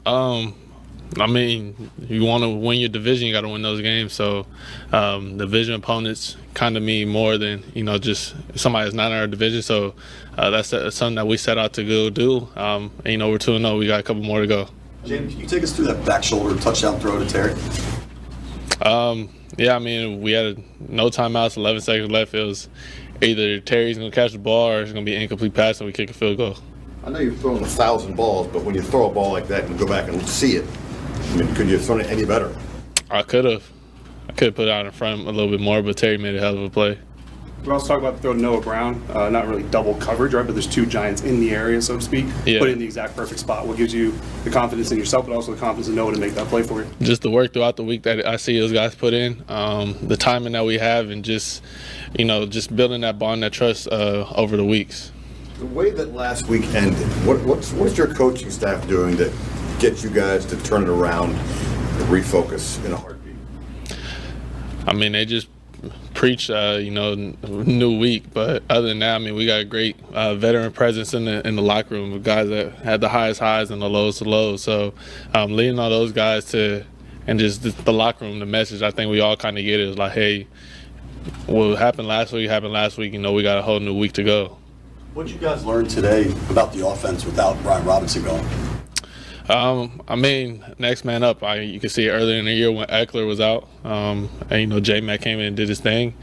I mean, you want to win your division, you got to win those games. So division opponents kind of mean more than, just somebody that's not in our division. So that's something that we set out to go do. And, we're 2-0. We got a couple more to go. Jayden, can you take us through that back shoulder touchdown throw to Terry? Yeah, I mean, we had no timeouts, 11 seconds left. It was either Terry's going to catch the ball or it's going to be an incomplete pass and we kick a field goal. I know you've thrown 1,000 balls, but when you throw a ball like that and go back and see it, I mean, could you have thrown it any better? I could have put it out in front a little bit more, but Terry made a hell of a play. We also talk about the throw to Noah Brown, not really double coverage, right? But there's two giants in the area, so to speak. Yeah. Put it in the exact perfect spot. What gives you the confidence in yourself, but also the confidence in Noah to make that play for you? Just the work throughout the week that I see those guys put in, the timing that we have, and just building that bond, that trust over the weeks. The way that last week ended, what's your coaching staff doing to get you guys to turn it around and refocus in a heartbeat? I mean, they just preach, new week. But other than that, I mean, we got a great veteran presence in the locker room with guys that had the highest highs and the lowest lows. So leading all those guys and just the locker room, the message, I think we all kind of get it is like, hey, what happened last week happened last week. We got a whole new week to go. What did you guys learn today about the offense without Brian Robinson going? I mean, next man up. You can see it earlier in the year when Eckler was out, and J-Mac came in and did his thing.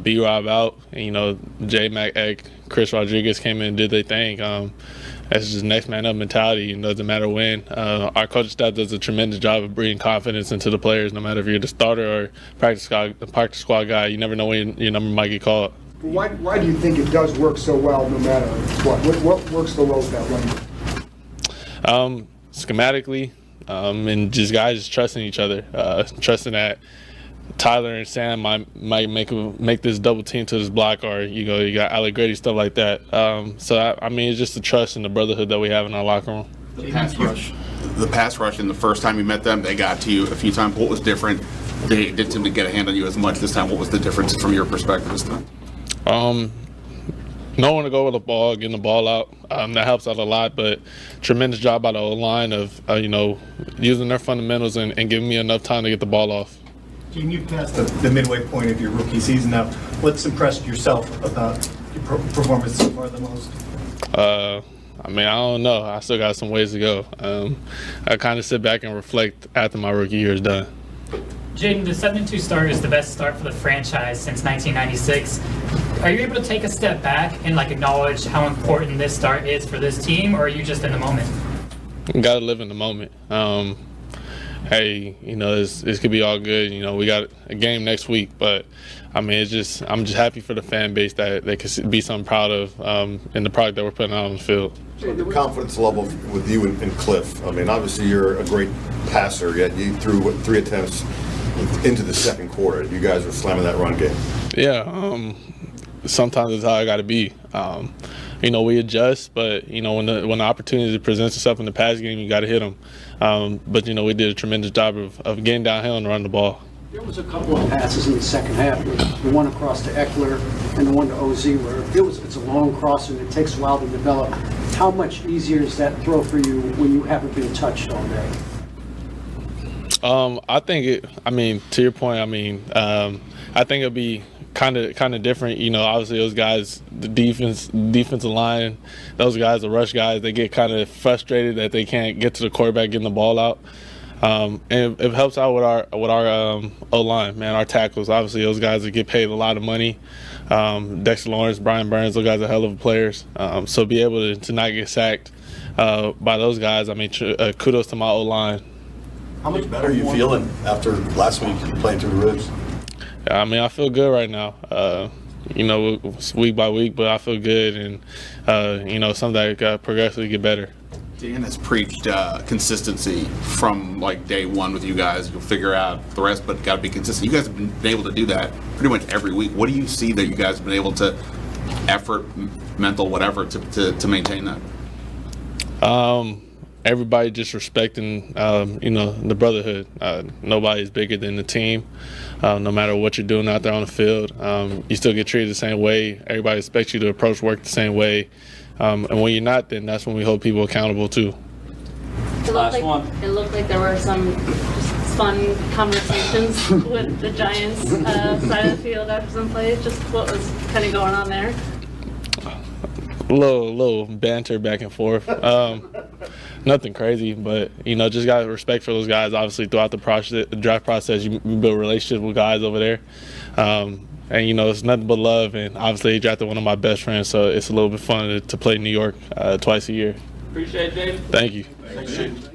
B-Rob out, and J-Mac, Eck, Chris Rodriguez came in and did their thing. That's just next man up mentality. It doesn't matter when. Our coaching staff does a tremendous job of bringing confidence into the players, no matter if you're the starter or practice squad guy. You never know when your number might get called. Why do you think it does work so well no matter what? What works the most that way? Schematically, and just guys just trusting each other, trusting that Tyler and Sam might make this double team to this block, or you got Allegretti, stuff like that. So I mean, it's just the trust and the brotherhood that we have in our locker room. The pass rush, and the first time you met them, they got to you a few times. What was different? They didn't seem to get a hand on you as much this time. What was the difference from your perspective this time? Knowing to go with the ball, getting the ball out, that helps out a lot. But tremendous job by the O-line of using their fundamentals and giving me enough time to get the ball off. Jayden, you've passed the midway point of your rookie season now. What's impressed yourself about your performance so far the most? I mean, I don't know. I still got some ways to go. I kind of sit back and reflect after my rookie year is done. Jayden, the 7-2 start is the best start for the franchise since 1996. Are you able to take a step back and acknowledge how important this start is for this team, or are you just in the moment? You got to live in the moment. Hey, this could be all good. We got a game next week, but I mean, I'm just happy for the fan base that they can be something proud of in the product that we're putting out on the field. The confidence level with you and Cliff. I mean, obviously you're a great passer, yet you threw 3 attempts into the second quarter. You guys were slamming that run game. Yeah, sometimes it's how I got to be. We adjust, but when the opportunity presents itself in the pass game, you got to hit them. But we did a tremendous job of getting downhill and running the ball. There was a couple of passes in the second half. The one across to Eckler and the one to OZ, where it's a long cross and it takes a while to develop. How much easier is that throw for you when you haven't been touched all day? I think to your point, I think it'll be kind of different. Obviously those guys, the defensive line, those guys, the rush guys, they get kind of frustrated that they can't get to the quarterback getting the ball out. And it helps out with our O-line, man, our tackles. Obviously those guys that get paid a lot of money. Dexter Lawrence, Brian Burns, those guys are hell of players. So be able to not get sacked by those guys, kudos to my O-line. How much better are you feeling after last week playing through the ribs? I feel good right now. Week by week, but I feel good, and something that progressively get better. Dan has preached consistency from day one with you guys. You'll figure out the rest, but got to be consistent. You guys have been able to do that pretty much every week. What do you see that you guys have been able to, effort, mental, whatever, to maintain that? Everybody just respecting, the brotherhood. Nobody's bigger than the team. No matter what you're doing out there on the field, you still get treated the same way. Everybody expects you to approach work the same way. And when you're not, then that's when we hold people accountable too. It looked like there were some just fun conversations with the Giants side of the field after some plays. Just what was kind of going on there? Little banter back and forth. Nothing crazy, but just got respect for those guys. Obviously, throughout the draft process, you build relationships with guys over there, and it's nothing but love. And obviously, he drafted one of my best friends, so it's a little bit fun to play New York twice a year. Appreciate it, Jayden. Thank you. Thanks, Jayden.